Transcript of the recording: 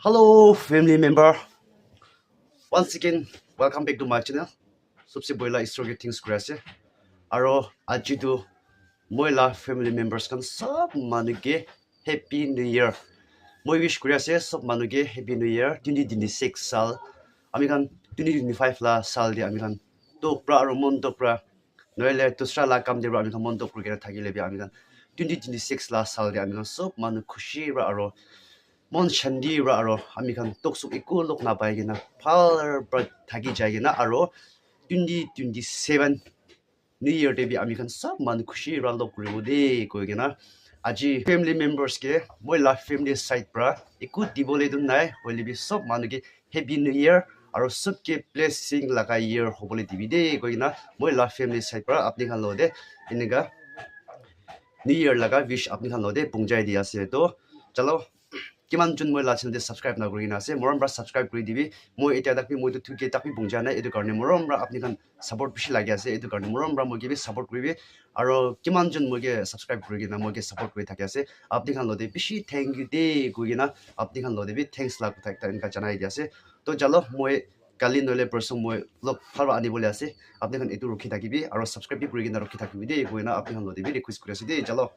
Hello, family member. Once again, welcome back to my channel. सबसे पहिला ईश्वरको thanks गरिरहेको আৰু আজিতো মই লা family members kan सब মানুহকে happy new year মই wish কৰি আছে सब মানুহকে happy new year 2026 সাল আমি kan 2025 লা সাল দি আমি kan tokpra আৰু মন tokpra নহলে দুসৰা লা কাম দিব আমি kan মন tokpra কেনে থাকিলে আমি kan 2026 লা সাল দি আমি kan सब মানুহ খুশি আৰু মন শান্তি আৰু আমি kan toksuk একো লোক নাপায় কিনা ভাল থাকি যায় কিনা আৰু 2027 New Year day আমি kan sab man khushi ralo kuribo de koi gena aji family members ke moi la family side pra eku dibole dun nai hoile bi sab manu ke happy new year aro sab ke blessing laga year hobole dibi de koi gena moi la family side pra apni kan lo de inega new year laga wish apni kan lo de pungjai dia ase to chalo কিমান জন মই লা channel subscribe na kuri na ase moram bra subscribe kuri dibi moi eta dakbi moi to thuke takbi bungja na edu karne moram bra apni kan support bishi lagi ase edu karne moram bra moi gibi support kuribi aro kiman jon moi ge subscribe kuri na moi ge support kuri thake ase apni kan lode bishi thank you de kuri na apni kan lode bi thanks lag thakta inka janai dia ase to jalo moi kali nole person moi log pharwa ani bole ase apni kan etu rukhi thakibi aro subscribe bi kuri na rukhi thakibi de koi na apni kan lode bi request kuri ase de jalo